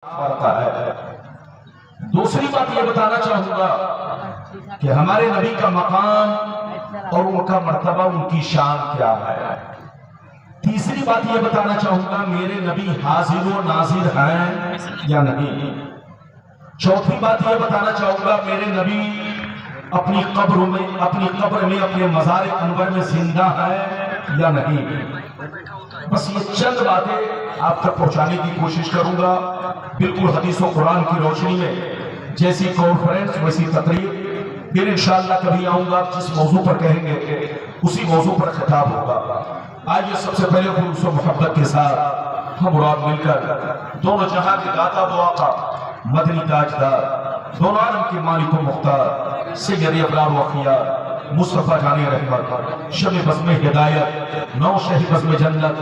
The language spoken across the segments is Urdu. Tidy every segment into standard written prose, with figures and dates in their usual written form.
فرق ہے۔ دوسری بات یہ بتانا چاہوں گا کہ ہمارے نبی کا مقام اور ان کا مرتبہ، ان کی شان کیا ہے۔ تیسری بات یہ بتانا چاہوں گا میرے نبی حاضر و ناظر ہیں یا نہیں۔ چوتھی بات یہ بتانا چاہوں گا میرے نبی اپنی قبر میں اپنے مزار انور میں زندہ ہے یا نہیں۔ بس یہ چند باتیں آپ تک پہنچانے کی کوشش کروں گا، بالکل حدیث و قرآن کی روشنی میں، جیسی کانفرنس ویسی تقریر۔ پھر انشاءاللہ کبھی آؤں گا، جس موضوع پر کہیں گے اسی موضوع پر خطاب ہوگا۔ آئیے سب سے پہلے خلوص و محبت کے ساتھ ہم اور آپ مل کر دونوں جہاں کے داتا و آقا، مدنی تاجدار، دونوں عالم کے مالک و مختار، سید ابرار و اخیار، مصطفیٰ جان رحمت، شب بزم ہدایت، نو شہ بزم جنت،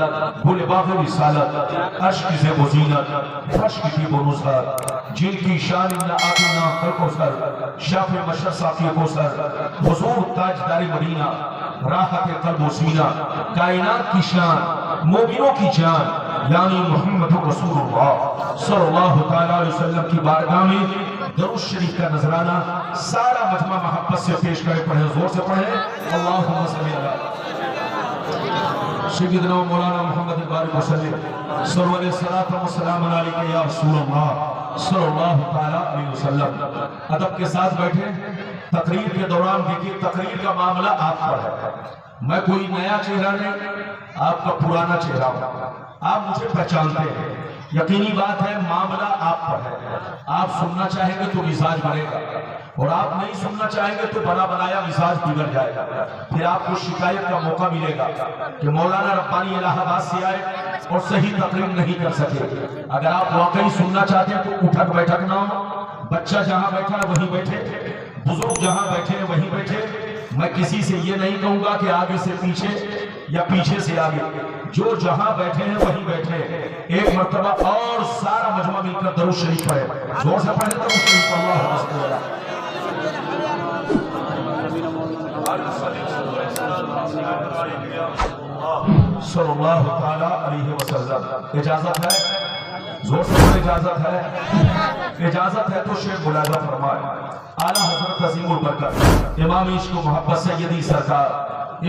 گل باغ رسالت، عرش کی زیب و زینت، فرش کی طیب و نزہت، جن کی شان نہ آتی نہ خلق و سر، شاف مشر ساقی کو سر، حضور تاجدار مدینہ، راحت قلب و سینہ، کائنات کی شان، مومنوں کی جان، یعنی محمد رسول اللہ صلی اللہ تعالیٰ علیہ وسلم کی بارگاہ میں درود شریف کا نذرانہ سارا مجمع محبت سے پیش کرے، پڑھیں، زور سے پڑھیں۔ اللہم صلی اللہ سیدنا مولانا محمد بارک وسلم سرور صلاۃ و سلام علیکہ یا رسول اللہ صلی اللہ تعالیٰ علیہ وسلم۔ ادب کے ساتھ بیٹھے، تقریر کے دوران دیکھیے تقریر کا معاملہ آپ پر ہے۔ میں کوئی نیا چہرہ نہیں، آپ کا پرانا چہرہ ہوں، آپ مجھے پہچانتے ہیں۔ یقینی بات ہے معاملہ آپ پر ہے، آپ سننا چاہیں گے تو مزاج بنے گا، اور آپ نہیں سننا چاہیں گے تو بنا بنایا مزاج بگڑ جائے گا۔ پھر آپ کو شکایت کا موقع ملے گا کہ مولانا ربانی الہ آباد سے آئے اور صحیح تقریر نہیں کر سکے۔ اگر آپ واقعی سننا چاہتے ہیں تو اٹھک بیٹھک نہ ہو، بچہ جہاں بیٹھا ہے وہیں بیٹھے، بزرگ جہاں بیٹھے ہیں وہیں بیٹھے۔ میں کسی سے یہ نہیں کہوں گا کہ آگے سے پیچھے یا پیچھے سے آگے، جو جہاں بیٹھے ہیں وہیں بیٹھے۔ ایک مرتبہ اور سارا مجمع مل کر درود شریف پڑھے، زور سے پڑھے درود شریف۔ اللہ صلی اللہ تعالیٰ علیہ وسلم۔ اجازت ہے؟ زور سے پڑھے، اجازت ہے؟ اجازت ہے تو شیخ ملاحظہ فرمائے۔ اعلیٰ حضرت عظیم البرکت امام عشق و محبت سیدی سرکار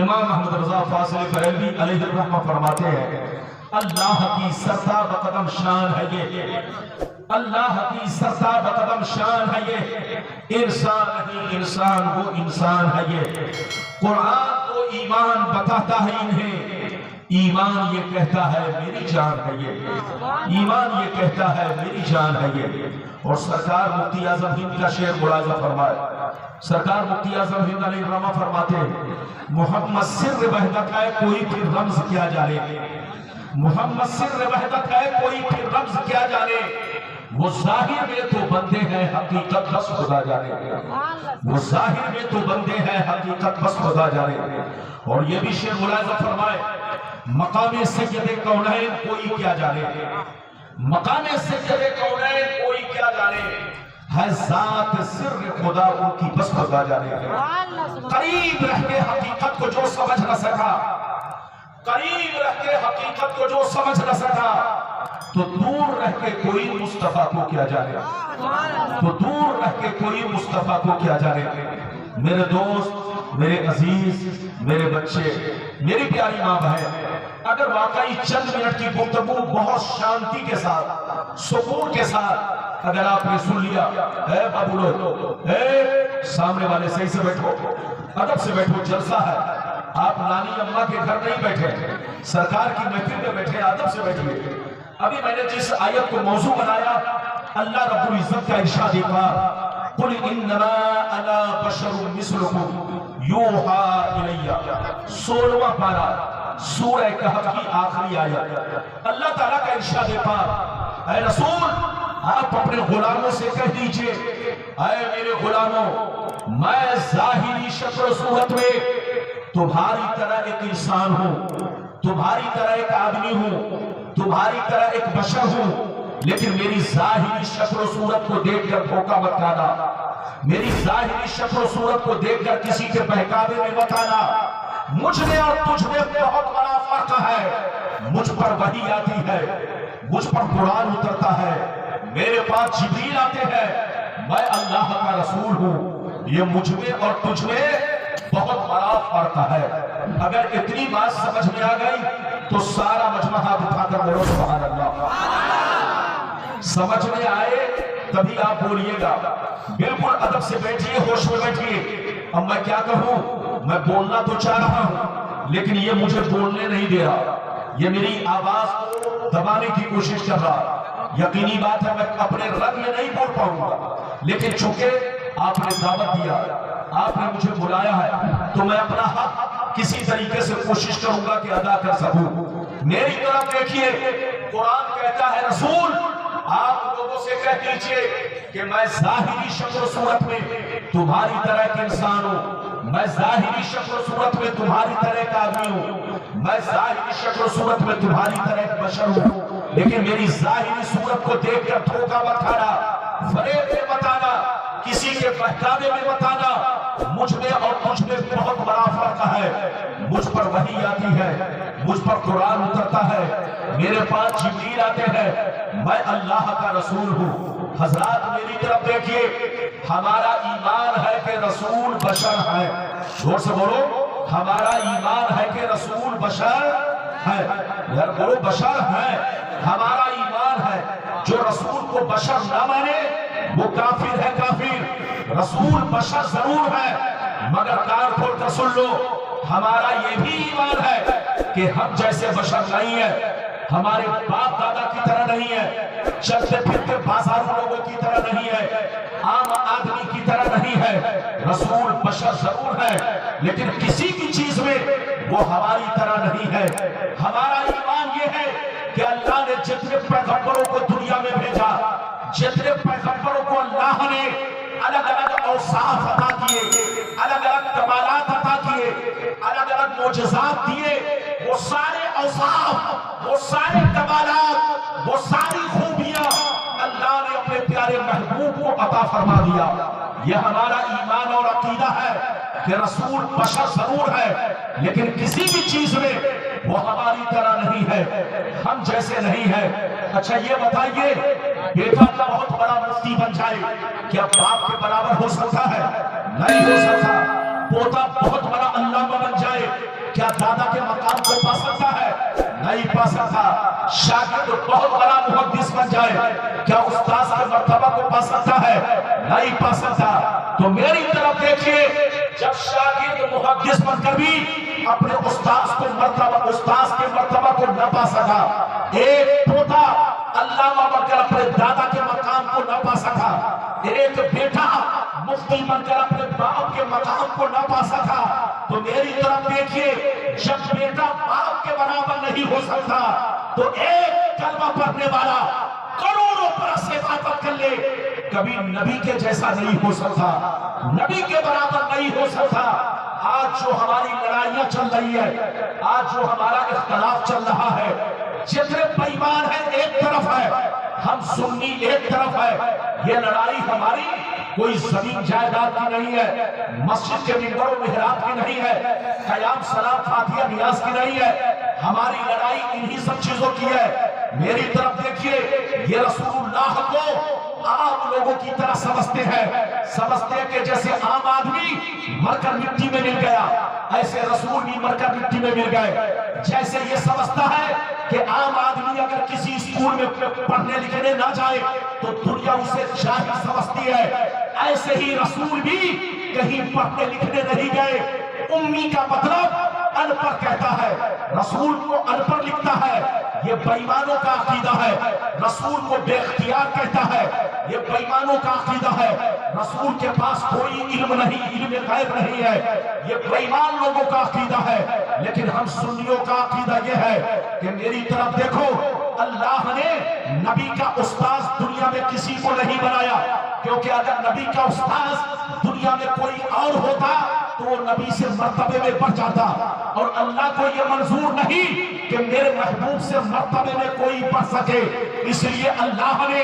امام محمد رضا فاضل بریلوی علیہ الرحمہ فرماتے ہیں، اللہ کی سرتا بقدم شان ہے یہ، اللہ کی سرتا بقدم شان ہے یہ، انسان نہیں انسان وہ انسان ہے یہ۔ قرآن تو ایمان بتاتا ہے انہیں، ایمان یہ کہتا ہے میری جان ہے یہ، ایمان یہ کہتا ہے میری جان ہے یہ۔ اور سرکار مفتی اعظم ہند کا شعر ملاحظہ فرمائے، سرکار مفتی اعظم ہند علیہ الرحمہ فرماتے ہیں، محمد سر وحدت ہے کوئی پھر رمز کیا جانے، محمد سر وحدت ہے کوئی پھر رمز کیا جانے، وہ ظاہر میں تو بندے ہیں حقیقت بس خدا جانے، وہ ظاہر میں تو بندے ہیں حقیقت بس خدا جانے۔ اور یہ بھی شعر ملاحظہ فرمائے، مقام سید کونین کوئی کیا جانے، مقام سید کونین کوئی کیا جانے، ہے ذات سر خدا ان کی بس خدا جانے۔ قریب رہ کے حقیقت کو جو سمجھ نہ سکا، قریب رہ کے حقیقت کو جو سمجھ نہ سکا، تو دور رہ کے کوئی مصطفیٰ کو کیا جانے، تو دور رہ کے کوئی مصطفیٰ کو کیا جانے۔ میرے دوست، میرے عزیز، میرے بچے، میری پیاری ماں بہن، اگر واقعی چند منٹ کی گفتگو بہت شانتی کے ساتھ، سکون کے ساتھ اگر آپ نے سن لیا، اے بابو لوگ، اے سامنے والے صحیح سے بیٹھو، ادب سے بیٹھو، جلسہ ہے، آپ نانی اماں کے گھر نہیں بیٹھے، سرکار کی محفل میں بیٹھے، ادب سے بیٹھیے۔ ابھی میں نے جس آیت کو موضوع بنایا، اللہ رب العزت کا ارشاد پاک، قل انما انا بشر مثلکم یوحا الی، 16واں پارہ سورہ کہف کی آخری آیت۔ اللہ تعالیٰ کا ارشاد پاک، اے رسول آپ اپنے غلاموں سے کہہ دیجئے، اے میرے غلاموں، میں ظاہری شکل و صورت میں تمہاری طرح ایک انسان ہوں، تمہاری طرح ایک آدمی ہوں، تمہاری طرح ایک بشر ہوں، لیکن میری ظاہری شکل و صورت کو دیکھ کر دھوکہ مت کھانا، میری ظاہری شکل و صورت کو دیکھ کر کسی کے بہکاوے میں مت آنا۔ مجھ میں اور تجھ میں بہت بڑا فرق ہے، مجھ پر وحی آتی ہے، مجھ پر قرآن اترتا ہے، میرے پاس جبریل آتے ہیں، میں اللہ کا رسول ہوں، یہ مجھ میں اور تجھ میں بہت بڑا فرق ہے۔ اگر اتنی بات سمجھ میں آ گئی تو سارا مجمع ہاتھ اٹھا کر بولو سبحان اللہ۔ سمجھ میں آئے تبھی آپ بولیے گا، بالکل ادب سے بیٹھیے، ہوش میں بیٹھیے۔ اب میں کیا کہوں، میں بولنا تو چاہ رہا ہوں لیکن یہ مجھے بولنے نہیں دے رہا، یہ میری آواز کو دبانے کی کوشش کر رہا۔ یقینی بات ہے میں اپنے رنگ میں نہیں بول پاؤں گا، لیکن چونکہ آپ نے دعوت دیا، آپ نے مجھے بلایا ہے تو میں اپنا حق کسی طریقے سے کوشش کروں گا کہ ادا کر سکوں۔ میری طرف دیکھیے، قرآن کہتا ہے رسول آپ لوگوں سے کہہ دیجئے کہ میں ظاہری شکل و صورت میں تمہاری طرح ایک انسان ہوں، میں ظاہری شکل و صورت میں تمہاری طرح ایک آدمی ہوں، میں ظاہری شکل و صورت میں تمہاری طرح ایک بشر ہوں، لیکن میری ظاہری صورت کو دیکھ کر دھوکہ مت کھانا، فریب میں مت آنا، کسی کے بہکاوے میں مت آنا۔ مجھ میں اور تجھ میں بہت بڑا فرق ہے، مجھ پر وحی آتی ہے، مجھ پر قرآن اترتا ہے، میرے پاس جبریل آتے ہیں، میں اللہ کا رسول ہوں۔ حضرات میری طرف دیکھیے، ہمارا ایمان ہے کہ رسول بشر ہے، زور سے بولو، ہمارا ایمان ہے کہ رسول بشر ہے، یار بولو بشر ہے، ہمارا ایمان ہے۔ جو رسول کو بشر نہ مانے وہ کافر ہے، کافر۔ رسول بشر ضرور ہے مگر کان کھول کر سن لو، ہمارا یہ بھی ایمان ہے کہ ہم جیسے بشر نہیں ہے، ہمارے باپ دادا کی طرح نہیں ہے، چلتے پھرتے بازاروں لوگوں کی طرح نہیں ہے، عام آدمی کی طرح نہیں ہے۔ رسول بشر ضرور ہے لیکن کسی کی چیز میں وہ ہماری طرح نہیں ہے۔ ہمارا ایمان یہ ہے کہ اللہ نے جتنے پیغمبروں کو دنیا میں بھیجا، جتنے پیغمبروں کو اللہ نے الگ الگ اوصاف عطا کیے، الگ الگ کمالات عطا کیے، الگ الگ معجزات دیے، وہ سارے اوصاف، وہ سارے کمالات، وہ ساری خوبیاں اللہ نے اپنے پیارے محبوب کو عطا فرما دیا۔ یہ ہمارا ایمان اور عقیدہ ہے کہ رسول بشر ضرور ہے لیکن کسی بھی چیز میں وہ ہماری طرح نہیں ہے، ہم جیسے نہیں ہے۔ اچھا یہ بتائیے، بیٹا کا بہت بڑا مفتی بن جائے کیا باپ کے برابر ہو سکتا ہے؟ نہیں ہو سکتا۔ پوتا بہت بڑا علامہ بن جائے کیا دادا کے مقام کو پا سکتا ہے؟ نہیں پا سکتا۔ شاگرد بہت بڑا محدث بن جائے کیا استاذ کے مرتبہ کو پا سکتا ہے؟ نہیں پا سکتا۔ تو میری طرف دیکھیے، جب شاگرد محدث بن کر بھی اپنے استاذ کے مرتبہ کو نہ پا سکا، ایک پوتا علامہ بن کر اپنے دادا کے مقام کو نہ پا سکا، ایک بیٹا مفتی بن کر اپنے باپ کے مقام کو نہ پا سکا، تو میری طرف دیکھیے، جب بیٹا باپ کے برابر نہیں ہو سکتا تو ایک کلمہ پڑھنے والا کروڑوں برس عبادت کر لے کبھی نبی کے جیسا نہیں ہو سکتا، نبی کے برابر نہیں ہو سکتا۔ آج جو ہماری لڑائیاں چل رہی ہے، آج جو ہمارا اختلاف چل رہا ہے، جتنے بےایمان ہیں ایک طرف ہے، ہم سنی ایک طرف ہے، یہ لڑائی ہماری کوئی زمین جائیداد کی نہیں ہے، مسجد کے منبر و محراب کی نہیں ہے، قیام سلام فاتحہ نیاز کی نہیں ہے، ہماری لڑائی انہی سب چیزوں کی ہے۔ میری طرف دیکھیے، یہ رسول اللہ کو عام لوگوں کی طرح سمجھتے ہیں کہ جیسے عام آدمی مر کر مٹی میں مل گیا ایسے رسول بھی مر کر مٹی میں مل گئے۔ جیسے یہ سمجھتا ہے کہ عام آدمی اگر کسی اسکول میں پڑھنے لکھنے نہ جائے تو دنیا اسے جاہل سمجھتی ہے، ایسے ہی رسول بھی کہیں پڑھنے لکھنے نہیں گئے۔ امی کا مطلب ان پڑھ کہتا ہے، رسول کو ان پڑھ لکھتا ہے، یہ بےایمانوں کا عقیدہ ہے۔ رسول کو بے اختیار کہتا ہے، یہ بےایمانوں کا عقیدہ ہے۔ رسول کے پاس کوئی علم نہیں، علم غیب نہیں ہے، یہ بےایمان لوگوں کا عقیدہ ہے۔ لیکن ہم سنیوں کا عقیدہ یہ ہے کہ میری طرف دیکھو، اللہ نے نبی کا استاذ دنیا میں کسی کو نہیں بنایا، کیونکہ اگر نبی کا استاذ دنیا میں کوئی اور ہوتا تو وہ نبی سے مرتبے میں بڑھ جاتا، اور اللہ کو یہ منظور نہیں کہ میرے محبوب سے مرتبے میں کوئی بڑھ سکے، اس لیے اللہ نے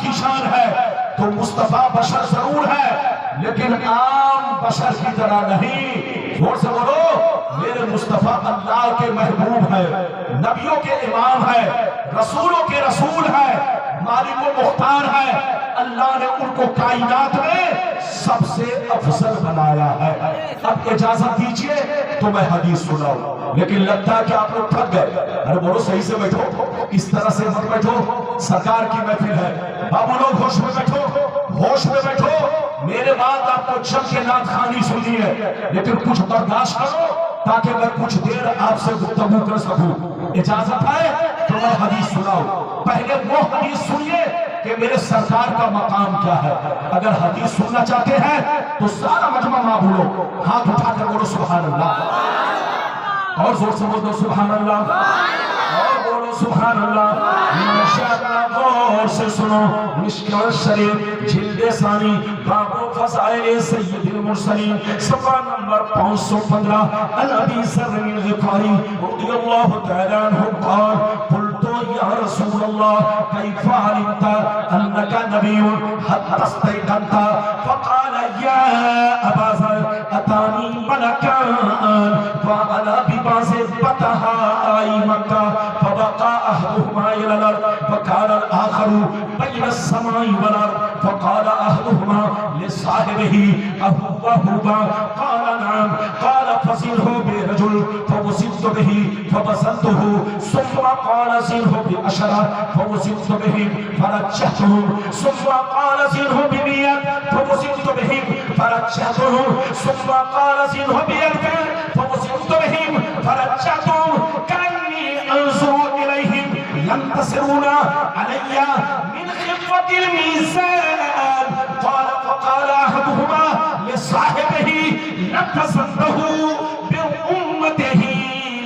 کی شان ہے تو مصطفیٰ بشر ضرور ہے لیکن عام بشر کی طرح نہیں. زور سے بولو, میرے مصطفیٰ اللہ کے محبوب ہے, نبیوں کے امام ہے, رسولوں کے رسول ہے, مالک و مختار ہے. اللہ نے ان کو کائنات میں سب سے افضل بنایا ہے. اب اجازت دیجئے تو میں حدیث سناؤں, لیکن لگتا ہے کہ آپ لوگ تھک گئے. ارے بولو صحیح سے بیٹھو, اس طرح سے مت بیٹھو, سرکار کی محفل ہے. بابو لوگ ہوش میں بیٹھو, ہوش میں بیٹھو. میرے بعد آپ کو جم کے نعت خوانی سننی ہے, لیکن کچھ برداشت کرو تاکہ میں کچھ دیر آپ سے گفتگو کر سکوں. اجازت ہے تو میں حدیث سناؤں. پہلے وہ حدیث سنیے کہ میرے سرکار کا مقام کیا ہے. اگر حدیث سننا چاہتے ہیں تو سارا مجمع ماں بولو, ہاتھ اٹھا کر بولو سبحان اللہ, اور زور سے بولو سبحان اللہ, اور بولو سبحان اللہ. ماشاءاللہ غور سے سنو. مشکل شریف جلد ثانی باب فضائل سید المرسلین صفحہ نمبر 515 عن ابی ذر الغفاری رضی اللہ تعالی عنہ قال قلت یا رسول اللہ کیف علمت انک نبی حتی استيقنت فقال یا ابا ذر اتانی ملکان وانا ببعض بطحاء مکہ فبقى احدهما الى الارض فقال الاخر بين السماء والارض فقال احدهما لصاحبه اهو هو قال نعم قال فزنه برجل فوزنت به فبسطته ثم قال زنه بعشرة فوزنت به فرجحته ثم قال زنه بمئة فوزنت به فرجحته ثم قال زنه بألف فوزنت به فرجحته كأني أنظر إليهم ينتصرون علي من خفة الميزان. فقال أحدهما لصاحبه لتصدقه بأمته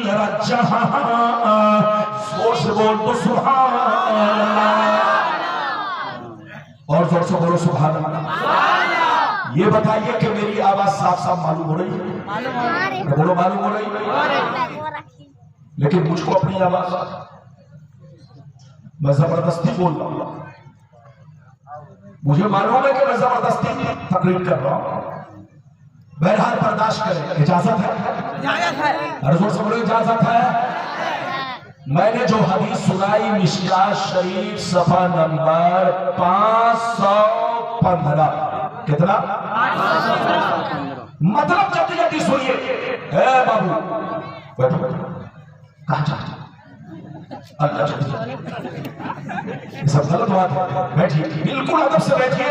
لرجحها. زور سے بول تو سبحان اللہ, اور زور سے بولو سبحان اللہ. یہ بتائیے کہ میری آواز صاف صاف معلوم ہو رہی ہے؟ بولو معلوم ہو رہی ہے؟ لیکن مجھ کو اپنی آواز میں زبردستی بول رہا ہوں, مجھے معلوم ہے کہ میں زبردستی تقریر کر رہا ہوں. بہرحال برداشت کریں. اجازت ہے؟ حضور سے بولو اجازت ہے. میں نے جو حدیث سنائی مشکاۃ شریف صفحہ نمبر 515, کتنا مطلب جلدی جلدی سنیے. اے بابو بیٹھو بیٹھو, کہاں چاہتے اللہ جلدی, یہ سب غلط بات ہے. بیٹھیے, بالکل ادب سے بیٹھیے.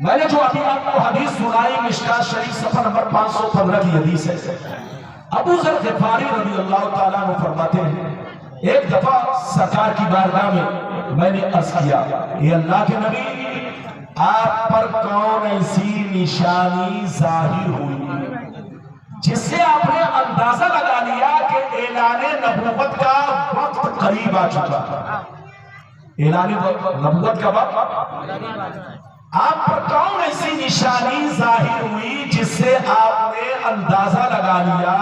میں نے جو ابھی آپ کو حدیث سنائی مشکاۃ شریف صفحہ نمبر 515 کی حدیث ہے. ابو ذر غفاری رضی اللہ تعالیٰ عنہ فرماتے ہیں, ایک دفعہ سرکار کی بارگاہ میں نے عرض کیا, اے اللہ کے نبی, آپ پر کون ایسی نشانی ظاہر ہوئی جس سے آپ نے اندازہ لگا لیا کہ اعلان نبوت کا وقت قریب آ چکا. اعلان نبوت کا وقت, آپ پر کون ایسی نشانی ظاہر ہوئی جس سے آپ نے اندازہ لگا لیا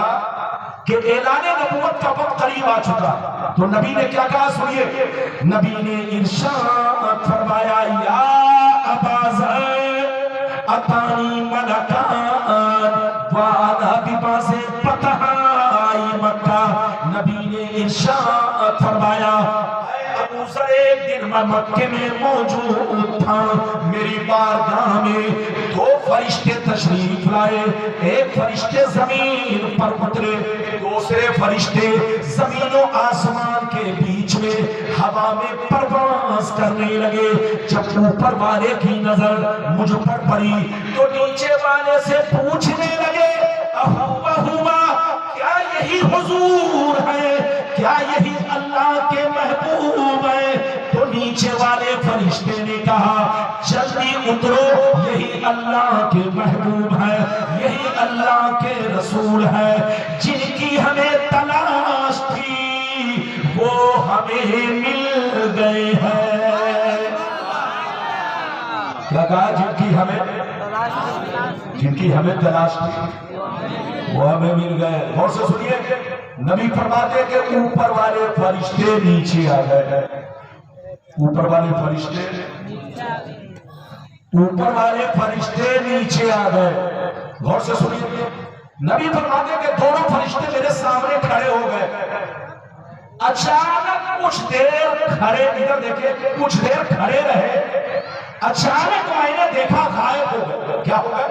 کہ اعلان نبوت کا وقت قریب آ چکا. تو نبی نے کیا کہا سنیے. نبی نے ارشاد فرمایا, یا ابا ذر اتانی ملکان وانا ببعض بطحاء مکہ. نبی نے ارشاد فرمایا, ابو ذر, ایک دن میں مکے میں موجود تھا, میری بارگاہ میں دو فرشتے تشریف لائے. ایک فرشتے زمین پر اترے, دوسرے فرشتے زمین و آسمان کے بیچ میں ہوا میں پرواز کرنے لگے. جب اوپر والے کی نظر مجھ پر پڑی تو نیچے والے سے پوچھنے لگے, اہوا کیا یہی حضور ہے, کیا یہی اللہ کے محبوب ہے؟ تو نیچے والے فرشتے نے کہا, جلدی اترو, یہی اللہ کے محبوب ہے, یہی اللہ کے رسول ہے, جن کی ہمیں تلاش تھی وہ ہمیں مل گئے ہیں. کیا کہا؟ جن کی ہمیں تلاش تھی وہ ہمیں مل گئے. غور سے سنیے, نبی فرماتے کہ اوپر والے فرشتے نیچے آ گئے. اوپر والے فرشتے نیچے آ گئے. غور سے سنیے، نبی فرماتے کہ دونوں فرشتے میرے سامنے کھڑے ہو گئے. اچانک کچھ دیر کھڑے، ادھر دیکھیں، کچھ دیر کھڑے رہے، اچانک میں نے دیکھا غائب ہو گئے. کیا ہو گئے؟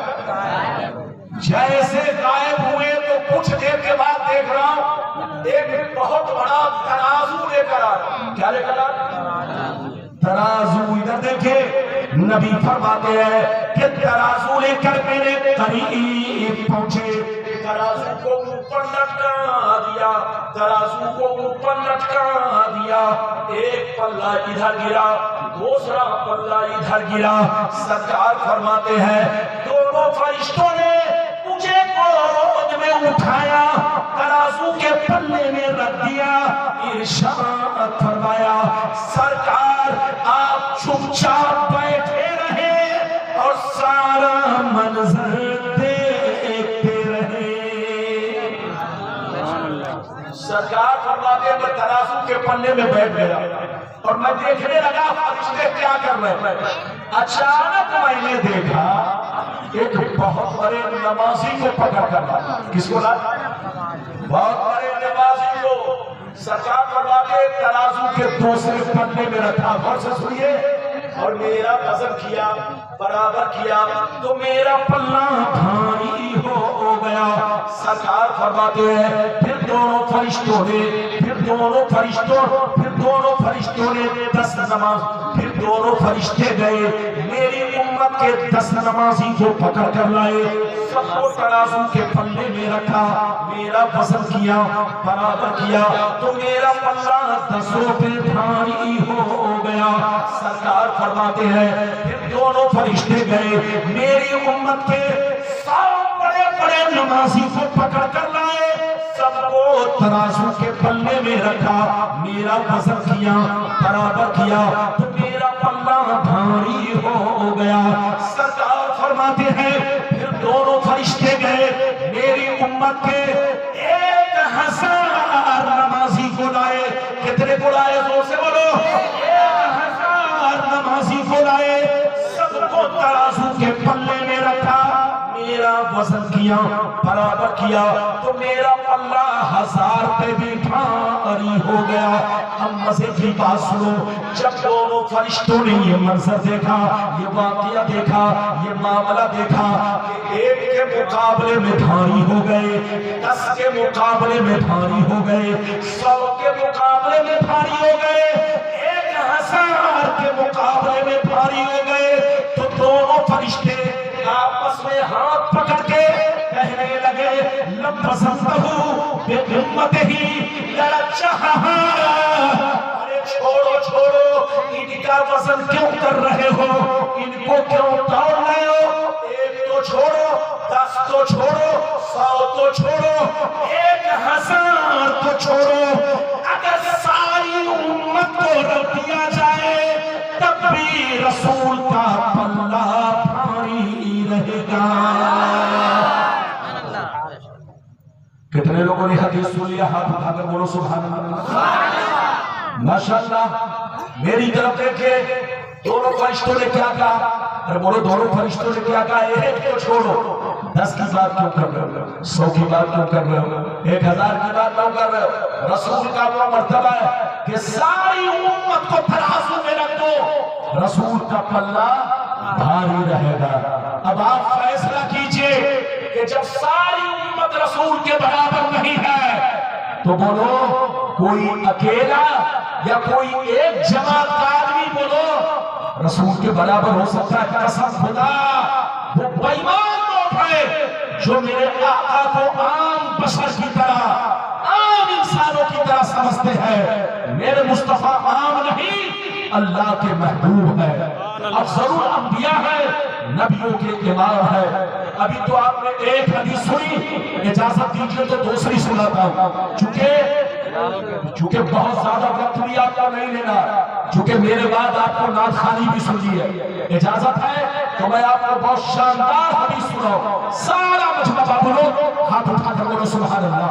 جیسے غائب ہوئے تو کچھ دیر کے بعد دیکھ رہا ہوں ایک بہت بڑا ترازو لے کر آ رہا. کیا لے کر آ رہا؟ ترازو. ادھر دیکھیں، نبی فرماتے ہیں کہ ترازو لے کر میرے قریب پہنچے. ترازو کو اوپر لٹکا دیا، ترازو کو اوپر لٹکا دیا. ایک پلہ ادھر گرا، دوسرا پلہ ادھر گرا. سرکار فرماتے ہیں دونوں فرشتوں نے مجھے گود میں اٹھایا، ترازو کے پلے میں رکھ دیا. ارشاد فرمایا سرکار آپ چپ چاپ بیٹھے رہے اور سارا منظر دیکھتے رہے. سرکار فرماتے ہیں میں ترازو کے پلے میں بیٹھ گیا اور میں دیکھنے لگا فرشتے کیا کر رہے ہیں. اچانک میں نے دیکھا ایک بہت بڑے نمازی کو پکڑ کر لایا. کس کو لایا؟ بہت بڑے نمازی کو. سرکار فرماتے ہیں ترازو کے دوسرے پلے میں رکھا. غور سے سنیے، اور میرا وزن کیا، برابر کیا تو میرا پلہ بھاری ہو گیا. سرکار فرماتے ہیں پھر دونوں فرشتوں نے 10 نماز، پھر دونوں فرشتے گئے میری امت کے 10 نمازی کو پکڑ کر لائے. سب کو ترازو کے پلے میں رکھا، میرا وزن کیا، برابر کیا تو میرا پلہ 10 پہ بھاری ہو گیا. سرکار فرماتے ہیں پھر دونوں فرشتے گئے میری امت کے 100 بڑے بڑے نمازی کو پکڑ کر لائے. سب کو ترازو کے پلے میں رکھا، میرا وزن کیا، برابر کیا تو میرا پلہ بھاری ہو گیا. سرکار فرماتے ہیں پھر دونوں فرشتے گئے میری امت کے 1000 نمازی کو لائے. کتنے کو لائے؟ زور سے بولو. 1000 نمازی کو لائے. سب کو ترازو کے پلے میں رکھا، میرا وزن کیا، برابر کیا تو میرا پلہ 1000 پہ بھی بھاری ہو گیا. اب مزے کی بات سنو، جب دونوں فرشتوں نے یہ منظر دیکھا، یہ واقعہ دیکھا، یہ معاملہ دیکھا کہ ایک کے مقابلے میں بھاری ہو گئے، 10 کے مقابلے میں بھاری ہو گئے، 100 کے مقابلے میں بھاری ہو گئے، 1000 کے مقابلے میں بھاری ہو گئے، تو دونوں فرشتے آپس میں ہاتھ پکڑ کے کہنے لگے لبسمتہو بے امتہی لرجہہا. ارے چھوڑو ان کا وزن کیوں کر رہے ہو، ان کو کیوں توڑ رہے ہو. 1 تو چھوڑو، 10 تو چھوڑو، 100 تو چھوڑو، 1000 تو چھوڑو. اگر ساری امت کو رکھ دیا جائے تب بھی رسول کا پلہ بھاری رہے گا. کتنے لوگوں نے حدیث سن لیا؟ ہاتھ اٹھا کر بولو سبحان اللہ. ماشاءاللہ. میری طرف دیکھیں دونوں فرشتوں نے کیا کہا. ارے بولو دونوں فرشتوں نے کیا کہا؟ 1 کو چھوڑو، 10 کی بات کیوں کر رہے ہو، 100 کی بات کیوں کر رہے ہو، 1000 کی بات کیوں کر رہے ہو. رسول کا وہ مرتبہ ہے کہ ساری امت کو ترازو میں رکھ دو، رسول کا پلہ بھاری رہے گا. اب آپ فیصلہ کیجئے کہ جب ساری امت رسول کے برابر نہیں ہے تو بولو کوئی اکیلا یا کوئی ایک جماعت کا آدمی بولو رسول کے برابر ہو سکتا ہے. قسم خدا وہ بے ایمان لوگ ہیں جو میرے آقا کو عام بشر کی طرح، عام انسانوں کی طرح سمجھتے ہیں. میرے مصطفیٰ عام نہیں، اللہ کے محبوب ہے، افضل الانبیاء ہے، نبیوں کے امام ہے. ابھی تو آپ نے ایک حدیث سنی، اجازت دیجئے تو دوسری سناتا ہوں، چونکہ بہت زیادہ وقت بھی آپ کا نہیں لینا، چونکہ میرے بعد آپ کو نعت خوانی بھی سنی ہے. اجازت ہے تو میں آپ کو بہت شاندار حدیث سناؤں. سارا مجمع بولو، ہاتھ اٹھا کر بولو سبحان اللہ،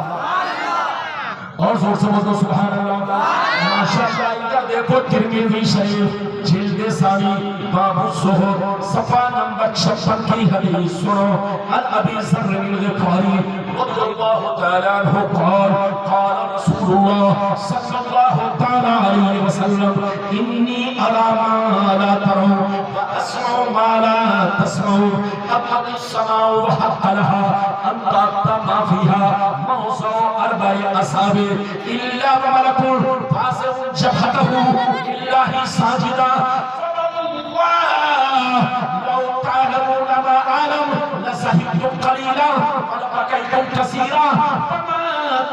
اور زور سے بولو سبحان اللہ. ماشاءاللہ ادھر دیکھو ترمذی شریف جلد ثانی باب الزہد صفحہ نمبر 56 کی حدیث سنو. عن ابی ذر الغفاری رضی اللہ تعالی عنہ قال قال رسول اللہ صلی اللہ تعالی علیہ وسلم انی ارى ما لا ترون واسمع ما لا تسمعون حقت السماء وحق لها ان تأتى ما فيها موضع 4 اصابع الا وملك فاسع جبهته لله ساجدا لو تعلمون ما أعلم لزهدتم قليلا ولبكيتم كثيرا وما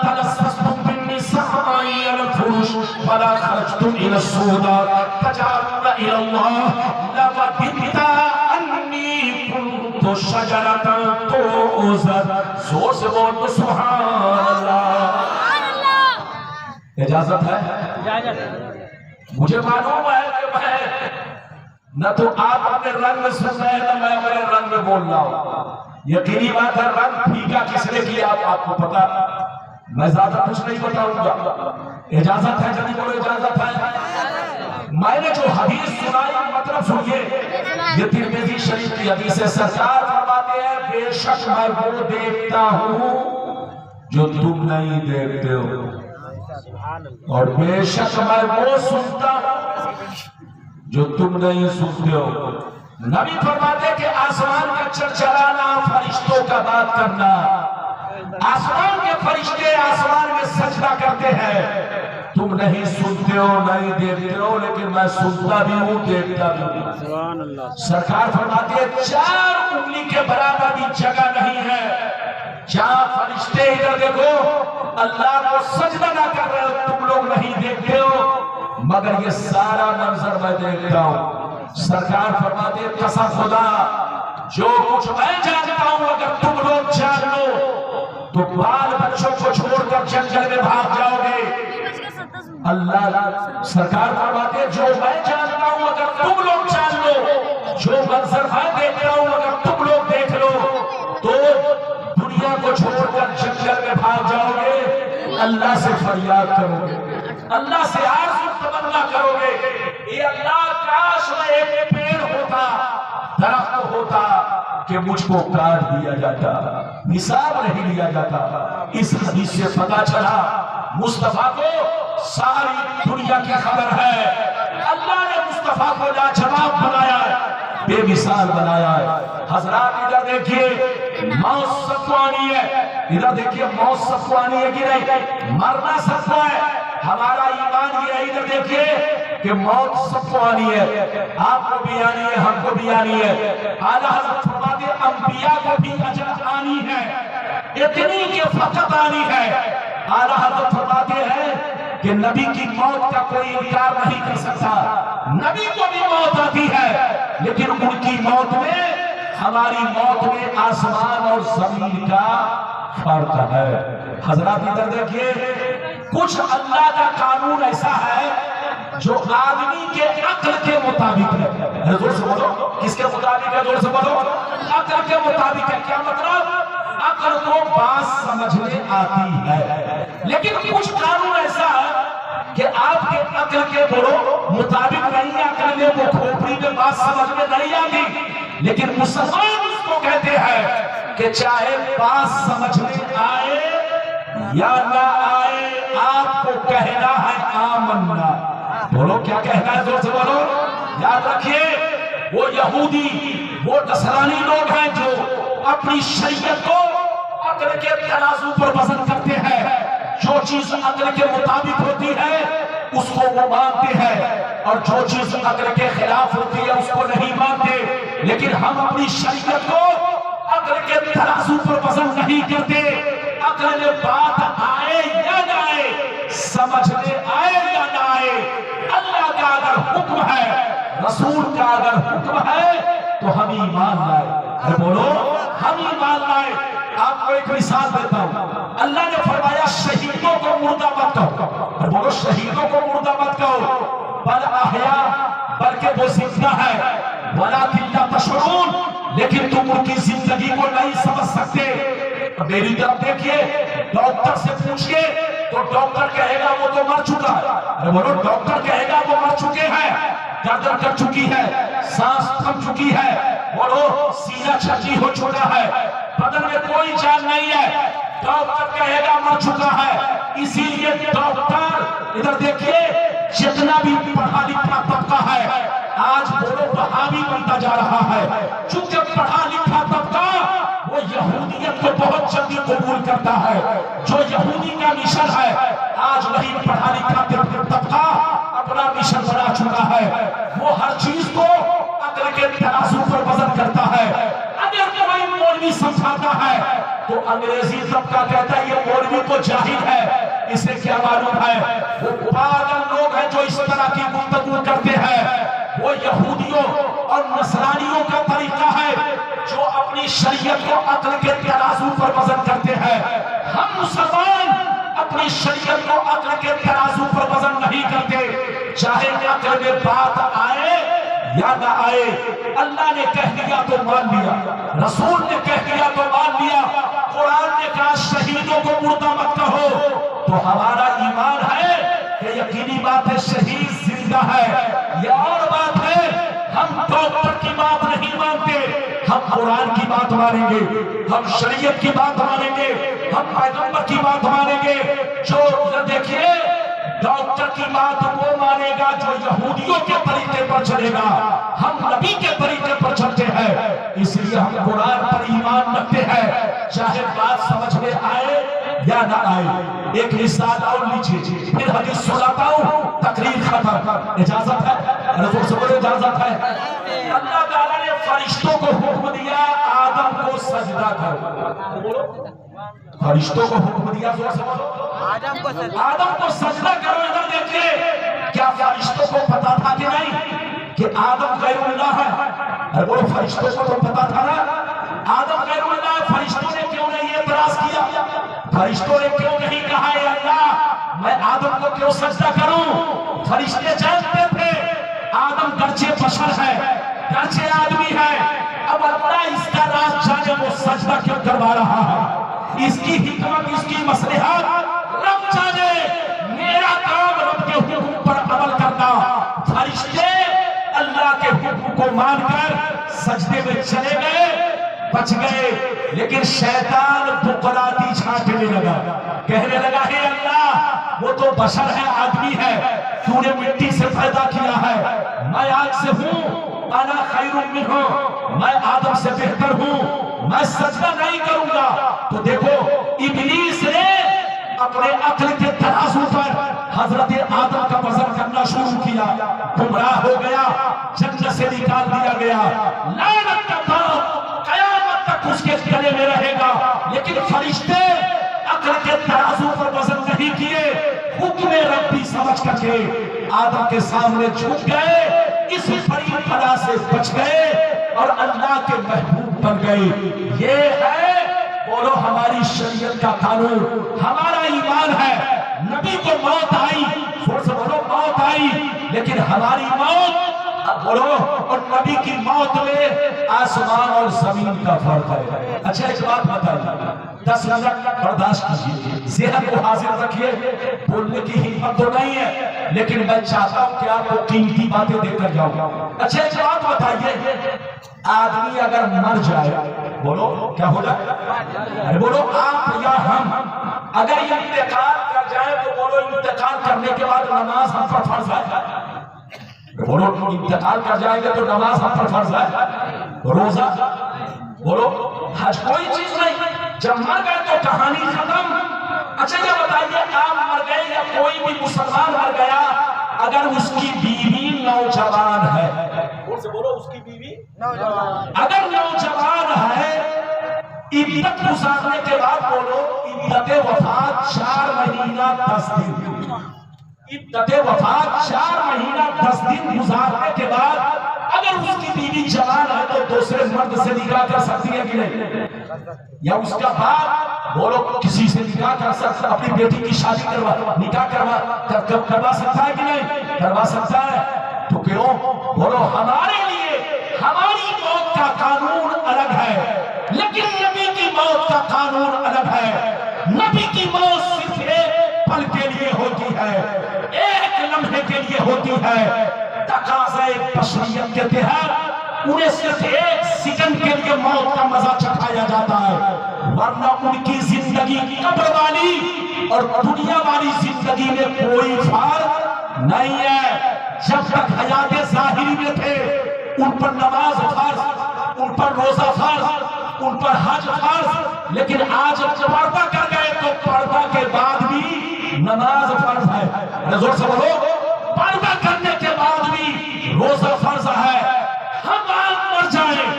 تلصصتم بالنساء على الفرش ولا خرجتم إلى السوق تجارون إلى الله لوددت أني كنت شجرة تؤزر. زور سے بول سبحان اللہ. اجازت ہے؟ مجھے معلوم ہے کہ میں نہ تو آپ اپنے رنگ میں سن رہے ہیں نہ میں اپنے رنگ میں بول رہا ہوں. یقینی بات ہے رنگ پھیکا کس نے کیا آپ کو پتا. میں زیادہ کچھ نہیں بتاؤں گا. اجازت ہے جنہیں بولو اجازت ہے. میں نے جو حدیث سنائی مطلب سنیے. یہ ترمذی شریف کی حدیث ہے. سرکار فرماتے ہیں بے شک میں وہ دیکھتا ہوں جو تم نہیں دیکھتے ہو اور بے شک میں وہ سنتا ہوں جو تم نہیں سنتے ہو. نبی فرماتے کہ آسمان کا چرچرانا فرشتوں کا بات کرنا. آسمان کے فرشتے آسمان میں سجدہ کرتے ہیں. تم نہیں سنتے ہو نہیں دیکھتے ہو لیکن میں سنتا بھی ہوں دیکھتا بھی ہوں. سرکار فرماتے ہیں 4 انگلی کے برابر بھی جگہ نہیں ہے جہاں فرشتے ادھر دیکھو اللہ کو سجدہ نہ کر رہے ہو تم لوگ نہیں دیکھتے ہو مگر یہ سارا منظر میں دیکھتا ہوں. سرکار فرماتے ہیں قسم خدا جو کچھ میں جانتا ہوں اگر تم لوگ جان لو تو بال بچوں کو چھوڑ کر جنگل میں بھاگ جاؤ گے. اللہ سرکار فرماتے ہیں جو میں جانتا ہوں اگر تم لوگ جان لو جو منظر میں دیکھتا ہوں اگر تم لوگ دیکھ لو تو دنیا کو چھوڑ کر جنگل میں بھاگ جاؤ گے. اللہ سے فریاد کرو گے اللہ سے آرزو تمنا کرو گے اے اللہ کاش میں ایک پیڑ ہوتا درخت ہوتا کہ مجھ کو کاٹ دیا جاتا حساب نہیں لیا جاتا. اس حدیث سے پتا چلا مصطفیٰ کو ساری دنیا کی خبر ہے. اللہ نے مصطفیٰ کو لاجواب بنایا ہے بے مثال بنایا ہے. حضرات ادھر دیکھیے موت ستوانی ہے. ادھر دیکھیے موت ستوانی ہے کہ نہیں مرنا ستوا ہے. ہمارا ایمان یہ ہے ادھر دیکھیے کہ موت سب کو آنی ہے. آپ کو بھی آنی ہے ہم کو بھی آنی ہے. اعلیٰ حضرت فرماتے ہیں انبیاء کو بھی اجل آنی ہے اتنی کہ فقط آنی ہے. اعلیٰ حضرت فرماتے ہیں کہ نبی کی موت کا کوئی انکار نہیں کر سکتا. نبی کو بھی موت آتی ہے لیکن ان کی موت میں ہماری موت میں آسمان اور زمین کا فرق ہے. حضرات ادھر دیکھیے کچھ اللہ کا قانون ایسا ہے جو آدمی کے عقل کے مطابق ہے. زور سے بولو کس کے مطابق ہے؟ زور سے بولو عقل کے مطابق ہے. کیا مطلب؟ عقل کو بات سمجھنے آتی ہے لیکن کچھ قانون ایسا ہے کہ آپ کے عقل کے بولو مطابق نہیں. عقل میں وہ کھوپڑی میں بات سمجھ میں نہیں آتی لیکن مسلمان اس کو کہتے ہیں کہ چاہے بات سمجھ میں آئے یا نہ آئے آپ کو کہنا ہے آمنا. بولو کیا کہنا ہے؟ زور سے بولو. یاد رکھیے وہ یہودی وہ نصرانی لوگ ہیں جو اپنی شریعت کو عقل کے ترازو پر وزن کرتے ہیں. جو چیز عقل کے مطابق ہوتی ہے اس کو وہ مانتے ہیں اور جو چیز عقل کے خلاف ہوتی ہے اس کو نہیں مانتے. لیکن ہم اپنی شریعت کو عقل کے ترازو پر وزن نہیں کرتے. عقل میں بات آئے یا نہ آئے سمجھ میں آئے یا نہ آئے اللہ کا اگر حکم ہے رسول کا اگر حکم ہے تو ہم ایمان لائے. بولو ہم ایمان لائے. آپ کو ایک مثال دیتا ہوں. اللہ نے فرمایا شہیدوں کو مردہ مت کہو. بولو شہیدوں کو مردہ مت کہو بل احیا بلکہ وہ زندہ ہے. ولیکن لا تشعرون لیکن تم ان کی زندگی کو نہیں سمجھ سکتے. میری طرف دیکھیے, ڈاکٹر سے پوچھئے تو ڈاکٹر کہے گا وہ تو مر چکا ہے. بولو, ڈاکٹر کہے گا وہ مر چکے ہیں, گردن کٹ چکی ہے, سانس تھم چکی ہے, بولو سینہ چھجی ہو چکا ہے, بدن میں کوئی جان نہیں ہے, ڈاکٹر کہے گا مر چکا ہے. اسی لیے ڈاکٹر, ادھر دیکھیے, جتنا بھی پڑھا لکھا طبقہ ہے آج بولو وہابی بنتا جا رہا ہے. چونکہ پڑھا لکھا طبقہ وہ یہودیت کو بہت جلدی قبول کرتا ہے. جو یہودی کا مشن ہے آج وہی پڑھا لکھا طبقہ اپنا مشن بنا چکا ہے. وہ ہر چیز کو عقل کے ترازو پر وزن کرتا ہے. اگر کوئی مولوی سمجھاتا ہے تو انگریزی طبقہ کہتا ہے یہ مولوی تو جاہل ہے, اسے کیا معلوم ہے. وہ پاگل لوگ ہیں جو اس طرح کی گفتگو کرتے ہیں. وہ یہودیوں اور نصرانیوں کا طریقہ ہے جو اپنی شریعت کو عقل کے ترازو پر وزن کرتے ہیں. ہم مسلمان اپنی شریعت کو عقل کے ترازو پر وزن نہیں کرتے, چاہے عقل میں بات آئے یا نہ آئے. اللہ نے کہہ دیا تو مان لیا, رسول نے کہہ دیا تو مان لیا, قرآن نے کہا شہیدوں کو مردہ مت کہو, تو ہمارا ایمان ہے کہ یقینی بات ہے شہید زندہ ہے. یہ اور بات ہے ہم ڈاکٹر کی بات نہیں مانتے, ہم قرآن کی بات مانیں گے, ہم شریعت کی بات مانیں گے, ہم پیغمبر کی بات مانیں گے. جو دیکھیے ڈاکٹر کی بات وہ مانے گا جو یہودیوں کے طریقے پر چلے گا, ہم نبی کے طریقے پر چلتے ہیں. اس لیے ہم قرآن پر ایمان رکھتے ہیں چاہے بات سمجھ میں آئے یا نہ آئے. ایک مثال اور لیجیے پھر حدیث سناتا ہوں, تقریر ختم. اجازت ہے؟ اجازت ہے. اللہ تعالیٰ نے فرشتوں کو حکم دیا آدم کو سجدہ کرو. فرشتوں کو حکم دیا آدم کو سجدہ کرو. ادھر دیکھیے, کیا فرشتوں کو پتا تھا کہ نہیں کہ آدم غیر اللہ ہے؟ ارے بولو, فرشتوں کو تو پتا تھا نا آدم غیر اللہ ہے. فرشتوں نے کیوں نہیں اعتراض کیا؟ فرشتوں نے کیوں نہیں کہا اے اللہ میں آدم کو کیوں سجدہ کروں؟ فرشتے جانتے تھے آدم گرچہ بشر ہے, گرچہ آدمی ہے, اب اللہ اس کا راز جانے وہ سجدہ کیوں کروا رہا ہے. اس کی حکمت, اس کی مصلحت رب جانے. میرا کام رب کے حکم پر عمل کرنا. فرشتے اللہ کے حکم کو مان کر سجدے میں چلے گئے, بچ گئے. لیکن شیطان بقراتی چھانٹنے لگا, کہنے لگا ہے اللہ وہ تو بشر ہے, آدمی ہے, تو نے مٹی سے پیدا کیا ہے, میں آگ سے ہوں, انا خیر منہ, میں آدم سے بہتر ہوں, میں سجدہ نہیں کروں گا. تو دیکھو ابلیس نے اپنے عقل کے ترازو پر حضرت آدم کا وزن کرنا شروع کیا, گمراہ ہو گیا, جنت سے نکال دیا گیا, لعنت کا داغ قیامت تک اس کے گلے میں رہے گا. لیکن فرشتے عقل کے ترازو پر وزن نہیں کیے, حکم ربی سمجھ کر کے آدم کے سامنے جھک گئے, اس بڑی بلا سے بچ گئے اور اللہ کے محبوب بن گئے. یہ ہے بولو ہماری شریعت کا قانون, ہمارا ایمان ہے. نبی کو موت آئی, زور سے بولو موت آئی, لیکن ہماری موت بولو اور نبی کی موت میں آسمان اور زمین کا فرق ہے. اچھا ایک بات بتائیے, 10 منٹ برداشت کیجیے, ذہن کو حاضر رکھیے. بولنے کی ہمت تو نہیں ہے لیکن میں چاہتا ہوں کہ آپ کو قیمتی باتیں دے کر جاؤں. اچھا ایک بات بتائیے, آدمی اگر مر جائے, بولو کیا ہو جائے؟ بولو آپ یا ہم اگر انتقال کر جائے تو بولو انتقال کرنے کے بعد نماز ہم پر فرض ہے. بولو انتقال کر جائے گا تو نماز ہم پر فرض ہے, روزہ, بولو حج, کوئی چیز نہیں. جب مر گئے تو کہانی ختم. اچھا یہ بتائیے آپ مر گئے یا کوئی بھی مسلمان مر گیا, اگر اس کی بیوی نوجوان ہے, بولو اس کی بیوی اگر نوجوان ہے, عدت گزارنے کے بعد بولو عدت وفات 4 مہینہ 10 دن, عدت وفات 4 مہینہ 10 دن گزارنے کے بعد اگر اس کی بیوی جوان ہے تو دوسرے مرد سے نکاح کر سکتی ہے کہ نہیں؟ یا اس کا باپ بولو کسی سے نکاح کر سکتا, اپنی بیٹی کی شادی نکاح کروا سکتا ہے کہ نہیں؟ کروا سکتا ہے. تو کیوں؟ بولو ہمارے لیے ہماری موت کا قانون بیان ہے، نبی کی موت صرف ایک پل کے لیے ہوتی ہے، ایک لمحے کے لیے ہوتی ہے، تقاضۂ بشریت کے تحت انہیں صرف ایک سیکنڈ کے لیے موت کا مزہ چکھایا جاتا ہے، ورنہ ان کی زندگی قبر والی اور دنیا والی زندگی میں کوئی فرق نہیں ہے۔ جب تک حیات ظاہری میں تھے ان پر نماز فرض، ان پر روزہ فرض، ان پر حج فرض، لیکن آج جب پردہ کر گئے تو پردہ کے بعد بھی نماز فرض ہے۔ زور سے بولو، پردہ کرنے کے بعد بھی روزہ فرض ہے۔ ہم آج مر جائیں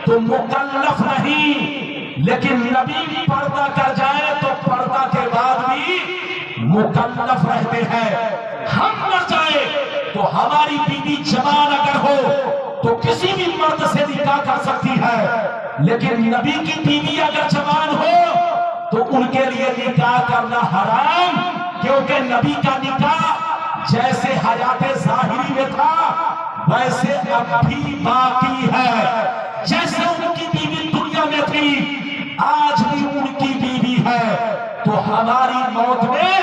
تو مکلف نہیں، لیکن نبی پردہ کر جائے تو پردہ کے بعد بھی مکلف رہتے ہیں۔ ہم مر جائیں تو ہماری بیوی جوان اگر ہو تو کسی بھی مرد سے نکاح کر سکتی ہے، لیکن نبی کی بیوی اگر جوان ہو تو ان کے لیے نکاح کرنا حرام، کیونکہ نبی کا نکاح جیسے حیات ظاہری میں تھا ویسے اب بھی باقی ہے۔ جیسے ان کی بیوی دنیا میں تھی آج بھی ان کی بیوی ہے، تو ہماری موت میں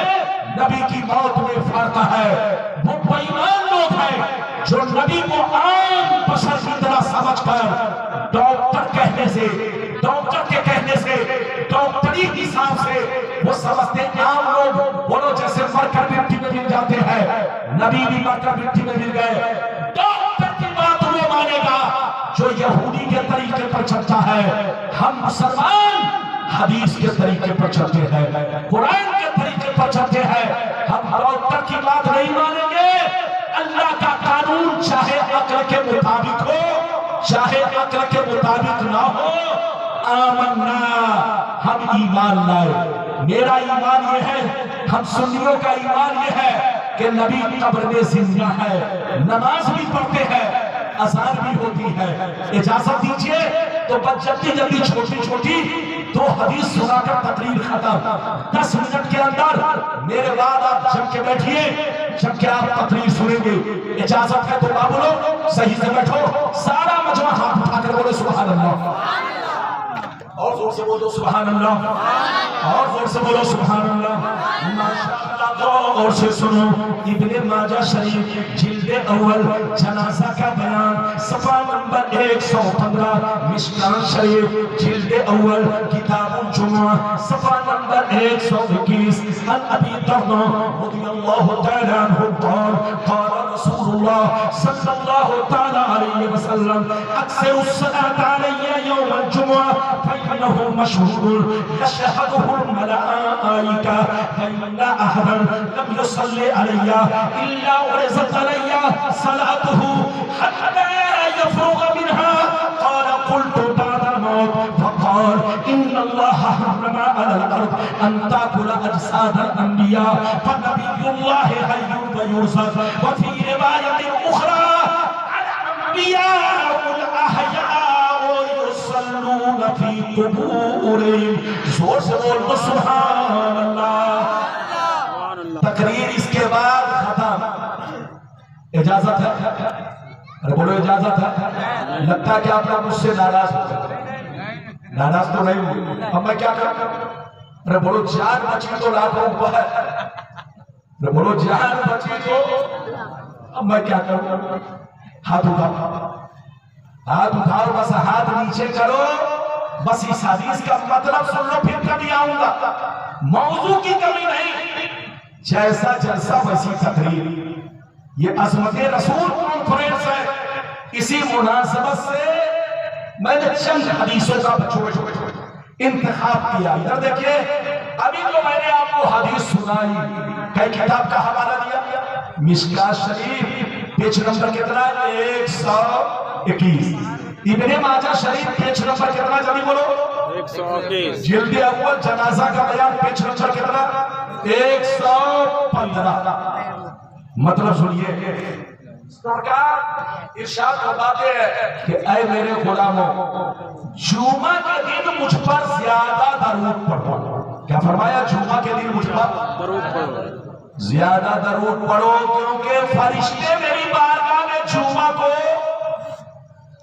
نبی کی موت میں فرق ہے۔ وہ بے ایمان لوگ ہیں جو نبی کو عام بشر کی طرح سمجھ کر ڈاکٹر کہنے سے، ڈاکٹر کے کہنے سے، ڈاکٹری حساب سے وہ سمجھتے عام لوگ بولو جیسے مر کر مٹی میں مل جاتے ہیں، نبی بھی مر کر مٹی میں مل گئے۔ ڈاکٹر کی بات وہ مانے گا جو یہودی کے طریقے پر چلتا ہے، ہم مسلمان حدیث کے طریقے پر چلتے ہیں، قرآن کے طریقے پر چلتے ہیں، ہم ڈاکٹر کی بات نہیں مانیں گے۔ اللہ کا قانون چاہے عقل کے مطابق ہو چاہے عقل کے مطابق نہ ہو، آمنا، ہم ایمان لائے۔ میرا ایمان یہ ہے، ہم سنیوں کا ایمان یہ ہے کہ نبی قبر میں زندہ ہے، نماز بھی پڑھتے ہیں، اذان بھی ہوتی ہے۔ اجازت دیجئے تو بس جلدی چھوٹی چھوٹی دو حدیث سنا کر تقریر ختم۔ 10 منٹ کے اندر میرے بعد آپ جم کے بیٹھیے، جب کہ آپ تقریر سنیں گے۔ اجازت ہے تو بابو لوگ صحیح سے بیٹھو، سارا مجمع ہاتھ اٹھا کر بولے سبحان اللہ، اور زور سے بولو سبحان اللہ، اور زور سے بولو سبحان اللہ۔ اور سے سنو ابن ماجہ شریف جلد اول جنازہ کا بیان صفحہ نمبر 115، مشکاہ شریف جلد اول کتاب الجمعہ صفحہ نمبر 121، عن ابی درداء رضی اللہ تعالی عنہ قال قال رسول اللہ صلی اللہ تعالی علیہ وسلم اکثر الصلاة علی یوم الجمعہ فإنه مشهود يشهده الملائکہ فإن أحدا لم يصلي علي إلا ورزت علي صلاته حتى يفرغ منها قال قلت بعد الموت فقال إن الله حرم على الأرض أن تأكل أجساد الأنبياء فنبي الله حي ويرزق وفي رواية أخرى الأنبياء الأحياء يصلون في قبورهم زور سے بول سبحان اللہ۔ تقریر اس کے بعد ختم۔ اجازت ہے؟ ارے بولو اجازت ہے؟ لگتا ہے کہ آپ لوگ مجھ سے ناراض ہو گئے، ناراض تو نہیں ہوئی، اب میں کیا کروں؟ ارے بولو جان بچی تو لاکھوں اوپر، ارے بولو جان بچی تو، اب میں کیا کروں؟ ہاتھ اٹھاؤ، ہاتھ اٹھاؤ، بس ہاتھ نیچے کرو، بس اس حدیث کا مطلب سن لو، پھر کبھی آؤں گا۔ موضوع کی کمی نہیں، جیسا جلسہ ویسی تقریر، یہ عظمت رسول کانفرنس ہے۔ اسی مناسبت سے میں نے چند حدیثوں کا انتخاب کیا۔ ادھر دیکھیے، ابھی تو میں نے آپ کو حدیث سنائی، کئی کتاب کا حوالہ دیا، مشکاہ شریف پیج نمبر کتنا؟ 121۔ ابن ماجہ شریف پیج نمبر کتنا؟ جلدی بولو، 121۔ جلد اول جنازہ کا بیان پیج نمبر کتنا؟ 115۔ مطلب سنیے، سرکار ارشاد فرماتے ہیں کہ اے میرے غلاموں، جمعہ کے دن مجھ پر زیادہ درود پڑھو۔ کیا فرمایا؟ جمعہ کے دن مجھ پر درود پڑھو، زیادہ درود پڑھو، کیونکہ فرشتے میری بارگاہ میں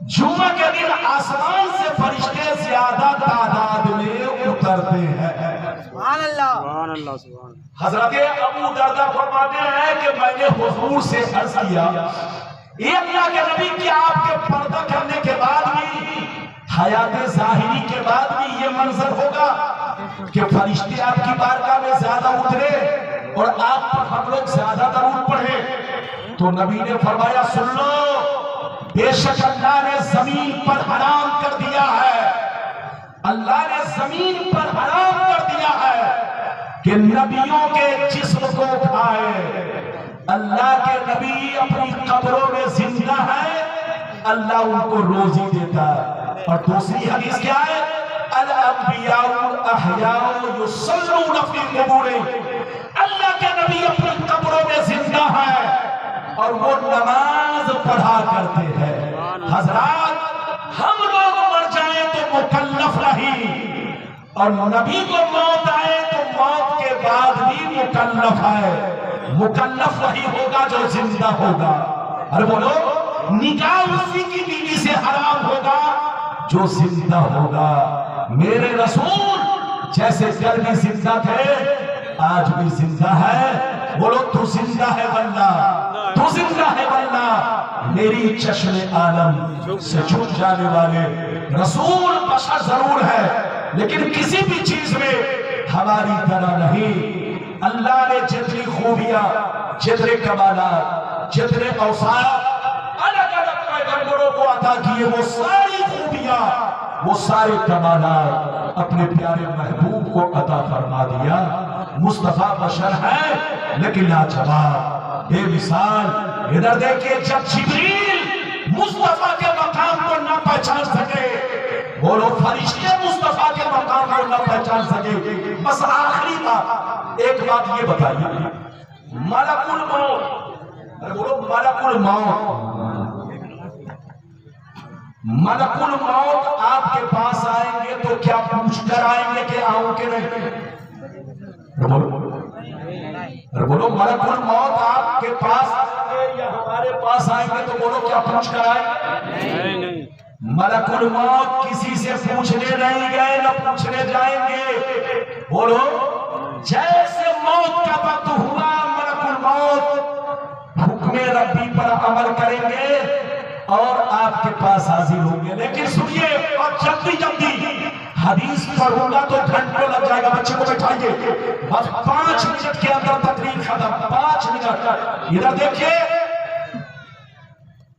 جمعہ کے دن آسمان سے فرشتے زیادہ تعداد میں اترتے ہیں۔ حضرت ابو دردہ فرماتے ہیں کہ میں نے حضور سے عرض کیا اے اللہ کے نبی کیا آپ کے پردہ کرنے کے بعد بھی حیات ظاہری کے بعد بھی یہ منظر ہوگا کہ فرشتے آپ کی بارگاہ میں زیادہ اترے اور آپ پر ہم لوگ زیادہ درود پڑھیں؟ تو نبی نے فرمایا سن لو، بے شک اللہ نے زمین پر حرام کر دیا ہے، اللہ نے زمین پر حرام کر دیا ہے کہ نبیوں کے جسم کو کھائے۔ اللہ کے نبی اپنی قبروں میں زندہ ہے، اللہ ان کو روزی دیتا ہے۔ اور دوسری حدیث کیا ہے؟ الانبیاء الاحیاء یصلون فی قبورہم، اللہ کے نبی اپنی قبروں میں زندہ ہے اور وہ نماز پڑھا کرتے ہیں۔ حضرات ہم لوگ مر جائیں تو مکلف نہیں، اور نبی کو موت آئے تو موت کے بعد بھی مکلف ہے۔ مکلف وہی ہوگا جو زندہ ہوگا۔ ارے بولو، نکاح اسی کی بیوی سے حرام ہوگا جو زندہ ہوگا۔ میرے رسول جیسے کل بھی زندہ تھے آج بھی زندہ ہے۔ بولو تو زندہ ہے واللہ، تو زندہ ہے واللہ۔ میری چشم عالم سے چھپ جانے والے رسول بشر ضرور ہے لیکن کسی بھی چیز میں ہماری طرح نہیں۔ اللہ نے جتنی خوبیاں، جتنے کمالات، جتنے اوصاف الگ الگ پیغمبروں کو عطا کیے، وہ ساری خوبیاں، وہ سارے کمالات اپنے پیارے محبوب کو عطا فرما دیا۔ مصطفیٰ بشر ہے لیکن لاجواب، بے مثال۔ ادھر دیکھیں جب جبریل مصطفیٰ کے مقام کو نہ پہچان سکے، بولو فرشتے مصطفیٰ کے مقام کو نہ پہچان سکے۔ بس آخری بات، ایک بات یہ بتائیے، ملک الموت، بولو ملک الموت، ملک الموت آپ کے پاس آئیں گے تو کیا پوچھ کر آئیں گے کہ آؤں کہ نہیں؟ بولو ملک الموت آپ کے پاس آئیں گے یا ہمارے پاس آئیں گے تو بولو کیا پوچھ کر آئیں گے؟ ملک الموت کسی سے پوچھنے نہیں گئے نہ پوچھنے جائیں گے۔ بولو جیسے موت کا وقت ہوا ملک الموت حکم ربی پر عمل کریں گے اور آپ کے پاس حاضر ہوں گے۔ لیکن سنیے، اور جلدی جلدی حدیث پڑھوں گا تو گھنٹوں لگ جائے گا، بچے کو بٹھائیے، بس 5 منٹ کے اندر تقریر ختم۔ 5 منٹ۔ ادھر دیکھیے،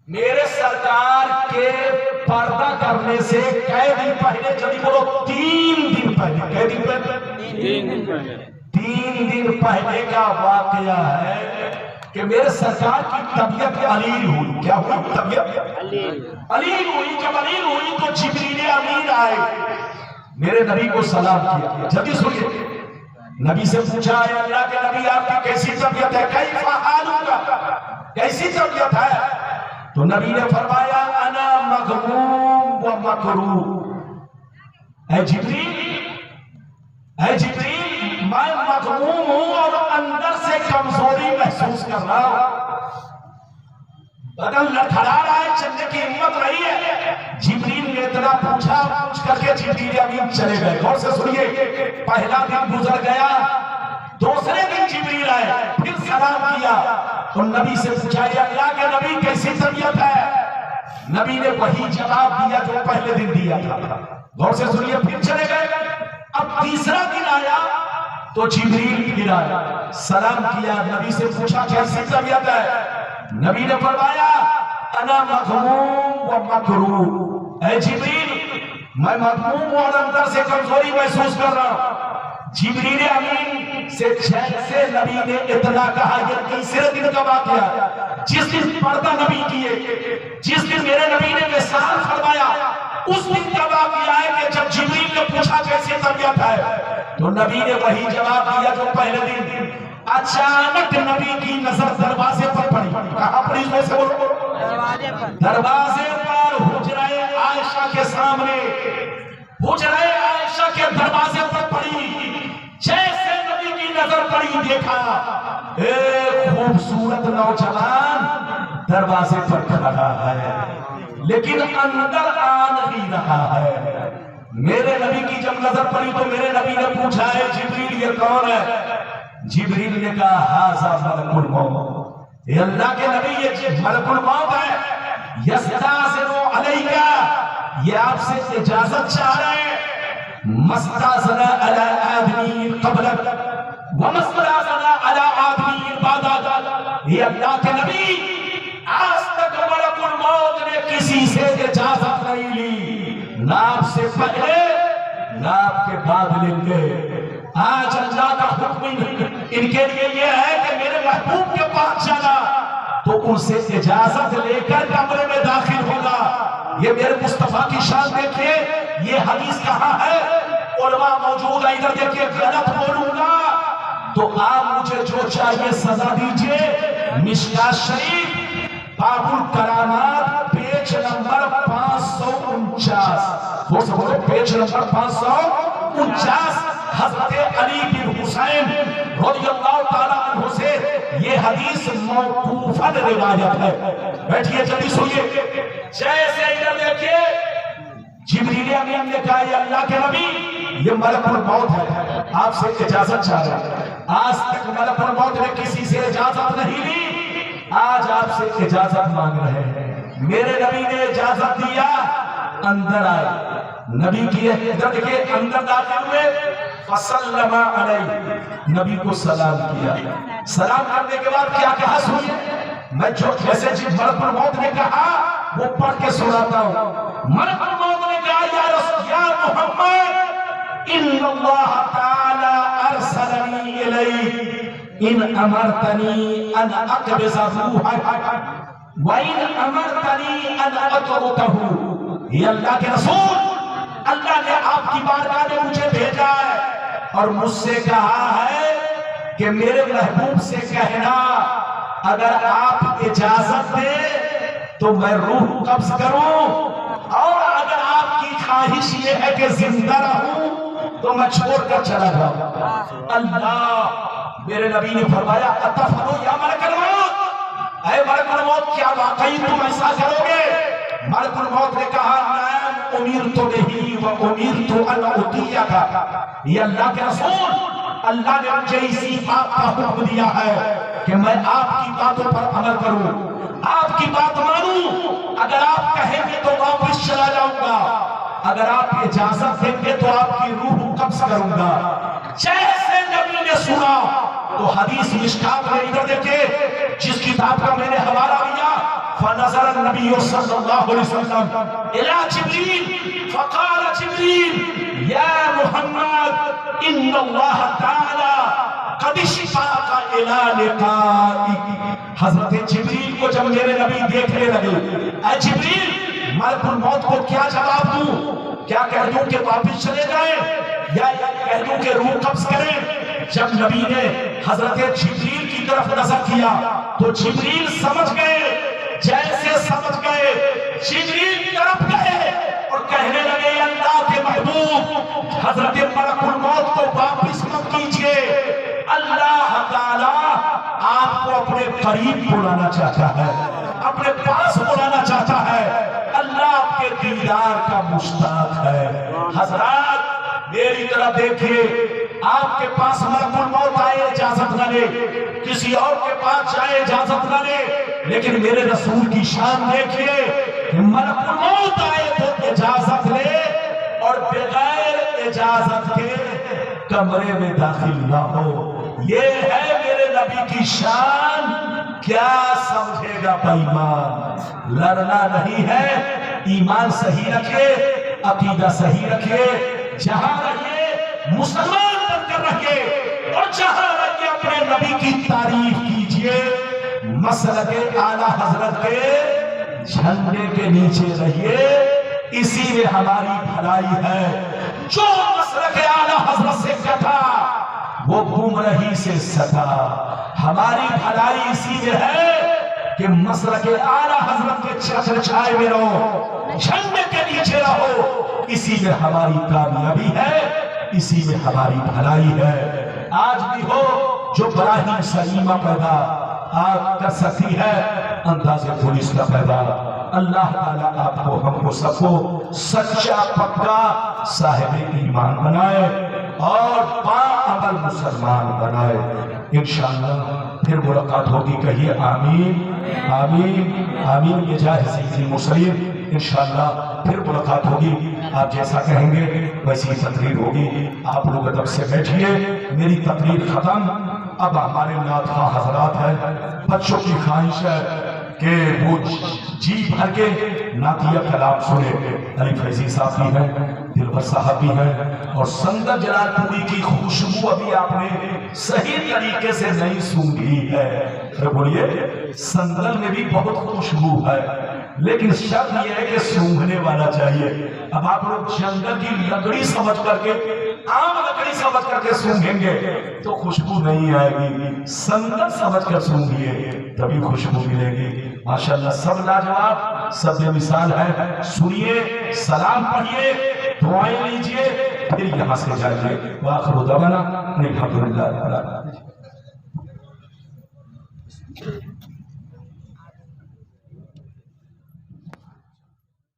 میرے سرکار کے پردہ کرنے سے کئی دن پہلے، جلدی بولو 3 دن پہلے، کئی دن پہلے؟ 3 دن پہلے کا واقعہ ہے کہ میرے سرکار کی طبیعت علیل ہوئی۔ کیا ہوئی؟ طبیعت علیل ہوئی۔ جب علیل ہوئی تو جبریل امین آئے، میرے نبی کو سلام کیا۔ جلدی سنیے، نبی سے پوچھا ہے اللہ کے نبی آپ کی کیسی طبیعت ہے؟ کیف حالک، کیسی طبیعت ہے؟ تو نبی نے فرمایا انا مغموم و مکروب۔ اے جبریل، اے جبریل، میں مغموم ہوں اور اندر سے کمزوری محسوس کر رہا ہوں، بدن لڑکھڑا رہا ہے، چلنے کی ہمت نہیں ہے۔ جبریل نے اتنا پوچھا، پوچھ کر کے جبریل امین چلے گئے۔ غور سے سنیے، پہلا دن گزر گیا، دوسرے دن جبریل آئے، پھر سلام کیا اور نبی سے پوچھا یا اللہ کے نبی کیسی طبیعت ہے؟ نبی نے وہی جواب دیا جو پہلے دن دیا تھا۔ غور سے سنیے، پھر چلے گئے۔ اب تیسرا دن آیا تو جبریل پھر آیا، سلام کیا، نبی سے پوچھا کیسی طبیعت ہے؟ نبی نے فرمایا انا مغموم و مکروب۔ اے جبریل، میں مغموم ہوں اور اندر سے کمزوری محسوس کر رہا ہوں۔ جبریل امین سے جیسے نبی نے اتنا کہا، یہ تیسرے دن کا واقعہ، جس دن پردہ نبی کیے، جس دن میرے نبی نے وصال فرمایا، اس دن کا واقعہ ہے کہ جب جبریل نے پوچھا کیسی طبیعت ہے تو نبی نے وہی جواب دیا جو پہلے دن۔ اچانک نبی کی نظر دروازے پر پڑی۔ کہاں پڑی؟ اس میں سے بولو، دروازے پر، حجرہ عائشہ کے سامنے، حجرہ عائشہ کے دروازے پر پڑی۔ جیسے نبی کی نظر پڑی، دیکھا ایک خوبصورت نوجوان دروازے پر کھڑا ہے لیکن اندر آ نہیں رہا ہے۔ میرے نبی کی جب نظر پڑی تو میرے نبی نے پوچھا ہے جبریل یہ کون ہے؟ جبریل نے کہا ہذا ملک الموت، یہ اللہ کے نبی یہ ملک الموت ہے، یستاذن علیکا، یہ آپ سے اجازت چاہ رہے ہیں، مستاذن علی آدمی قبلک ومستاذن علی آدمی بعدک، یہ اللہ کے نبی آج تک ملک الموت نے کسی سے اجازت نہیں لی، نہ آپ سے پہلے نہ آپ کے بعد لیں گے۔ آج اللہ کا حکم ان کے لیے یہ ہے کہ میرے محبوب کے پاس جانا تو ان سے اجازت لے کر کمرے میں داخل ہوگا۔ یہ میرے مصطفیٰ کی شان دیکھیے، یہ حدیث کہاں ہے؟ علماء موجود ہے، ادھر دیکھیے، غلط بولوں گا تو آپ مجھے جو چاہیے سزا دیجئے۔ مشکات شریف باب الکرامات پیج نمبر 549، وہ سب بولو پیج نمبر 549، حضرت علی بن حسین رضی اللہ تعالیٰ عنہ سے یہ حدیث موقوفاً روایت ہے۔ بیٹھئے جلدی سنیے، جیسے ادھر دیکھیے، جبریل امین نے کہا یہ اللہ کے نبی یہ ملک الموت ہے، آپ سے اجازت چاہ رہے ہیں۔ آج تک ملک الموت نے کسی سے اجازت نہیں لی، آج آپ سے اجازت مانگ رہے ہیں۔ میرے نبی نے اجازت دیا، اندر آئے، نبی کی ادھر دیکھئے اندر داخل ہوئے، فسلم علیہ، نبی کو سلام کیا۔ سلام کرنے کے بعد کیا کہا سنیے، میں جو جیسے ملک الموت نے کہا وہ پڑھ کے سناتا ہوں۔ ملک الموت نے کہا یا محمد ان اللہ تعالی ارسلنی الیک ان امرتنی ان اقبض روحک وان امرتنی ان اترکہ، یہ اللہ کے رسول، اللہ نے آپ کی بارگاہ میں مجھے بھیجا ہے اور مجھ سے کہا ہے کہ میرے محبوب سے کہنا اگر آپ اجازت دیں تو میں روح قبض کروں، اور اگر آپ کی خواہش یہ ہے کہ زندہ رہوں تو میں چھوڑ کر چلا جاؤں۔ اللہ، میرے نبی نے فرمایا اتفعلوا یا ملک الموت، اے ملک الموت کیا واقعی تم ایسا کرو گے؟ ملک الموت نے کہا نعم امرت بہ وامرت ان اطیعک، یہ اللہ کے رسول، اللہ نے مجھے اسی بات کا حکم دیا ہے کہ میں آپ کی باتوں پر عمل کروں، آپ کی بات مانوں، اگر آپ کہیں گے تو واپس چلا جاؤں گا، اگر آپ اجازت دیں گے تو آپ کی روح قبض کروں گا۔ جیسے نبی نے سنا تو حدیث مشکات میں ادھر دیکھیں جس کتاب کا میں نے حوالہ دیا، فنظر النبی صلی اللہ علیہ وسلم الى جبریل فقال جبریل یا محمد ان اللہ تعالی قد اشتاق الى لقائک۔ حضرت جبریل کو جب میرے نبی دیکھنے لگے، اے جبریل ملک الموت کو کیا جواب دوں؟ کیا کہہ دوں کہ واپس چلے جائیں یا کہہ دوں کہ روح قبض کریں؟ جب نبی نے حضرت جبریل کی طرف نظر کیا تو جبریل سمجھ گئے، جیسے سمجھ گئے جبریل طرف گئے اور کہنے لگے اللہ کے محبوب حضرت ملک الموت کو واپس مت کیجئے، اللہ تعالیٰ آپ کو اپنے قریب بلانا چاہتا ہے، اپنے پاس بلانا چاہتا ہے، اللہ آپ کے دیدار کا مشتاق ہے۔ حضرات میری طرف دیکھیے، آپ کے پاس ملک الموت آئے اجازت نہ لے، کسی اور کے پاس جائے اجازت نہ لے، لیکن میرے رسول کی شان دیکھیے، ملک الموت آئے تو اجازت لے اور بغیر اجازت کے کمرے میں داخل نہ ہو۔ یہ ہے میرے نبی کی شان۔ کیا سمجھے گا بےایمان؟ لڑنا نہیں ہے، ایمان صحیح رکھے، عقیدہ صحیح رکھے، جہاں رہیے مسلمان بن کر رہیے اور جہاں رہیے اپنے نبی کی تعریف کیجئے، مسلک اعلیٰ حضرت کے جھنڈے کے نیچے رہیے، اسی میں ہماری بھلائی ہے۔ جو مسلک اعلیٰ حضرت سے کٹا وہ گمراہی سے سٹا۔ ہماری بھلائی اسی میں ہے کہ مسلک اعلیٰ حضرت کے چھتر چھائے میں رہو، جھنڈے کے نیچے رہو، اسی میں ہماری کامیابی ہے، اسی میں ہماری بھلائی ہے۔ آج بھی ہو جو براہیم سلیمہ پیدا آگ کر سکتی ہے انداز پولیس کا پیدار۔ اللہ تعالیٰ آپ کو ہم کو سب کو سچا پکا صاحب ایمان بنائے اور باعمل مسلمان بنائے۔ انشاءاللہ پھر ملاقات ہوگی، کہیے آمین آمین آمین بجاہ سیدی المرسلین۔ انشاءاللہ پھر ملاقات ہوگی، آپ جیسا کہیں گے ویسی تقریر ہوگی۔ آپ لوگ ادب سے بیٹھیے، میری تقریر ختم۔ اب ہمارے نعت خواہ حضرات ہیں، بچوں کی خواہش ہے کہ وہ جی بھر کے نعتیہ کلام سنے۔ علی فیضی صاحب بھی ہیں، دلبر صاحب بھی ہیں، اور سنگر جلال پوری کی خوشبو ابھی آپ نے صحیح طریقے سے نہیں سونگھی ہے۔ بولیے سندل میں بھی بہت خوشبو ہے، لیکن شرط یہ ہے کہ سونگھنے والا چاہیے۔ اب آپ لوگ جنگل کی لکڑی سمجھ کر کے، عام لکڑی سمجھ کر کے سونگھیں گے تو خوشبو نہیں آئے گی، سندل سمجھ کر سونگھیے تبھی خوشبو ملے گی۔ ماشاءاللہ سب لاجواب، سب بے مثال ہے۔ سنیے، سلام پڑھیے، دعائیں لیجئے، پھر یہاں سے جائیے۔ وآخر دعوانا الحمدللہ رب العالمین۔